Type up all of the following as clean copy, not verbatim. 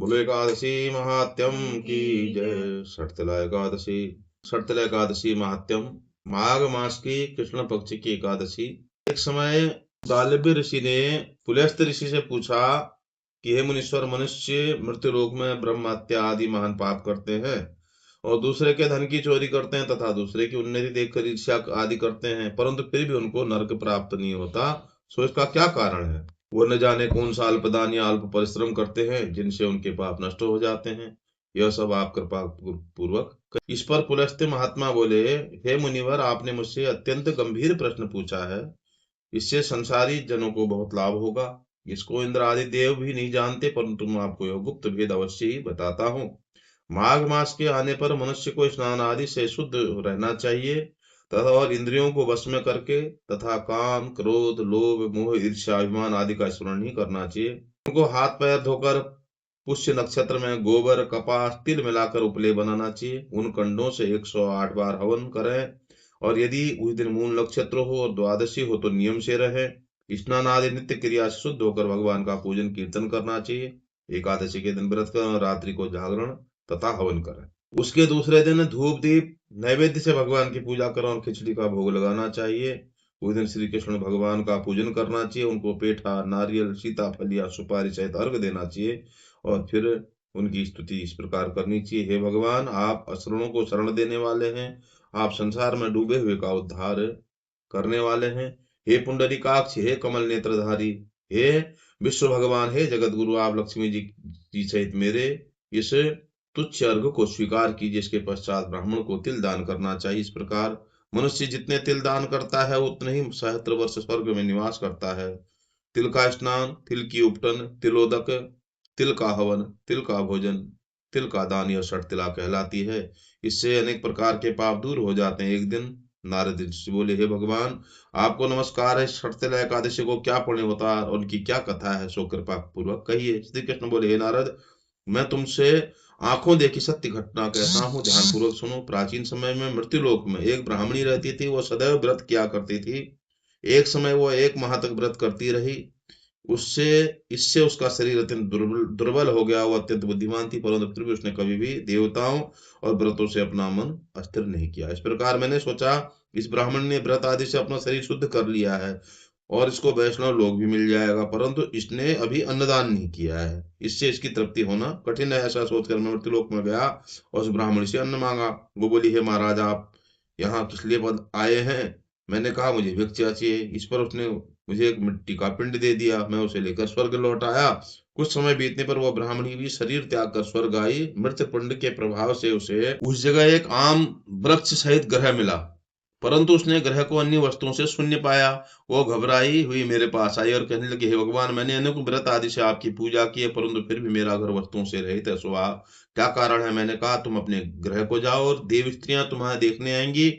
बोलो एकादशी महात्म की जय। शर्तला एकादशी। शर्तला एकादशी महात्म। माघ मास की कृष्ण पक्ष की एकादशी। एक समय गालव्य ऋषि ने पुलस्त्य ऋषि से पूछा कि हे मुनीश्वर, मनुष्य मृत्यु लोक में ब्रह्म हत्या आदि महान पाप करते हैं और दूसरे के धन की चोरी करते हैं तथा दूसरे की उन्नति देखकर ईर्ष्या आदि करते हैं, परंतु फिर भी उनको नरक प्राप्त नहीं होता। सो इसका क्या कारण है? वो न जाने कौन सा अल्पदान या अल्प परिश्रम करते हैं जिनसे उनके पाप नष्ट हो जाते हैं। यह सब आप कृपा पूर्वक। इस पर पुलस्त्य महात्मा बोले, हे मुनिवर, आपने मुझसे अत्यंत गंभीर प्रश्न पूछा है। इससे संसारी जनों को बहुत लाभ होगा। इसको इंद्र आदि देव भी नहीं जानते, परंतु मैं आपको यह गुप्त भेद अवश्य ही बताता हूँ। माघ मास के आने पर मनुष्य को स्नान आदि से शुद्ध रहना चाहिए तथा और इंद्रियों को वश में करके तथा काम, क्रोध, लोभ, मोह, ईर्ष्या, अभिमान आदि का स्मरण नहीं करना चाहिए। उनको हाथ पैर धोकर पुष्य नक्षत्र में गोबर, कपास, तिल मिलाकर उपले बनाना चाहिए। उन कंडों से 108 बार हवन करें और यदि उस दिन मूल नक्षत्र हो और द्वादशी हो तो नियम से रहे। स्नान आदि नित्य क्रिया से शुद्ध होकर भगवान का पूजन कीर्तन करना चाहिए। एकादशी के दिन व्रत करें और रात्रि को जागरण तथा हवन करें। उसके दूसरे दिन धूप दीप नैवेद्य से भगवान की पूजा करें और खिचड़ी का भोग लगाना चाहिए। उस दिन श्री कृष्ण भगवान का पूजन करना चाहिए। उनको पेठा, नारियल, सीताफल या सुपारी सहित अर्घ देना चाहिए और फिर उनकी स्तुति इस प्रकार करनी चाहिए, हे भगवान, आप असुरों को शरण देने वाले हैं। आप संसार में डूबे हुए का उद्धार करने वाले हैं। हे पुंडरीकाक्ष, हे कमल नेत्रधारी, हे विश्व भगवान, हे जगत गुरु, आप लक्ष्मी जी सहित मेरे इस तुच्छ अर्घ को स्वीकार कीजिए। इसके पश्चात ब्राह्मण को तिल दान करना चाहिए। इस प्रकार मनुष्य जितने तिल दान करता है उतने ही सहस्त्र वर्ष स्वर्ग में निवास करता है। तिल का स्नान, तिल की उपटन, तिलोदक, तिल का हवन, तिल का भोजन, तिल का दान, यह षटतिला कहलाती है। इससे अनेक प्रकार के पाप दूर हो जाते हैं। एक दिन नारद ऋषि बोले, हे भगवान, आपको नमस्कार है। षटतिला एकादशी को क्या पुण्य होता है और उनकी क्या कथा है, सो कृपा पूर्वक कहिए। श्री कृष्ण बोले, हे नारद, मैं तुमसे आंखों देखी सत्य घटना कहता हूँ, ध्यान पूर्वक सुनो। प्राचीन समय में मृत्युलोक में एक ब्राह्मणी रहती थी। वो सदैव व्रत किया करती थी। एक समय वो 1 माह तक व्रत करती रही। उससे इससे उसका शरीर अत्यंत दुर्बल दुर्बल हो गया। वो अत्यंत बुद्धिमान थी, परंतु फिर भी उसने कभी भी देवताओं और व्रतों से अपना मन अस्थिर नहीं किया। इस प्रकार मैंने सोचा, इस ब्राह्मण ने व्रत आदि से अपना शरीर शुद्ध कर लिया है और इसको वैष्णव लोग भी मिल जाएगा, परंतु इसने अभी अन्नदान नहीं किया है। इससे इसकी तृप्ति होना कठिन है। ऐसा सोचकर मैं मृत्युलोक में गया और उस ब्राह्मण से अन्न मांगा। वो बोली, हे महाराज, आप यहाँ किस लिए आए हैं? मैंने कहा, मुझे भिक्षा चाहिए। इस पर उसने मुझे एक मिट्टी का पिंड दे दिया। मैं उसे लेकर स्वर्ग लौट आया। कुछ समय बीतने पर वह ब्राह्मणी भी शरीर त्याग कर स्वर्ग आई। मृत पिंड के प्रभाव से उसे उस जगह एक आम वृक्ष सहित ग्रह मिला, परंतु उसने ग्रह को अन्य वस्तुओं से शून्य पाया। वो घबराई हुई मेरे पास आई और कहने लगी, हे भगवान, मैंने अनेक व्रत आदि से आपकी पूजा की है, परंतु फिर भी मेरा घर वस्तुओं से रहित है। सो क्या कारण है? मैंने कहा, तुम अपने ग्रह को जाओ और देव स्त्रियां तुम्हें देखने आएंगी।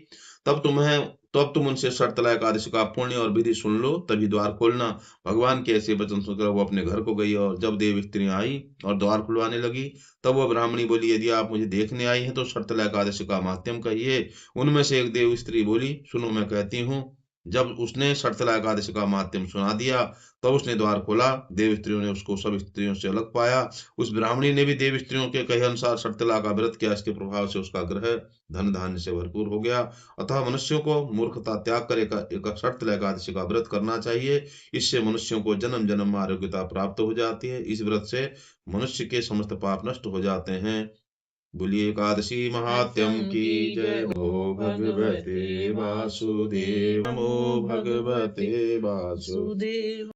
तब तुम उनसे शर्तला एकादशी का पुण्य और विधि सुन लो, तभी द्वार खोलना। भगवान के ऐसे वचन सुनकर वो अपने घर को गई और जब देव स्त्रियां आई और द्वार खुलवाने लगी, तब वह ब्राह्मणी बोली, यदि आप मुझे देखने आई हैं तो शर्तला एकादशी का महात्म्य कहिए। उनमें से एक देव स्त्री बोली, सुनो, मैं कहती हूँ। जब उसने शर्तला एकादशी का महात्म्य सुना दिया, तब उसने द्वार खोला। देव स्त्रियों ने उसको सब स्त्रियों से अलग पाया। उस ब्राह्मणी ने भी देव स्त्रियों के कहे अनुसार शर्तला का व्रत किया। इसके प्रभाव से उसका ग्रह धन धान्य से भरपूर हो गया। अतः मनुष्यों को मूर्खता त्याग कर एक शर्तला एकादशी का व्रत करना चाहिए। इससे मनुष्यों को जन्म जन्म में आरोग्यता प्राप्त हो जाती है। इस व्रत से मनुष्य के समस्त पाप नष्ट हो जाते हैं। बोलिए एकादशी महात्म की जय। नमो भगवते वासुदेव, नमो भगवते वासुदेव।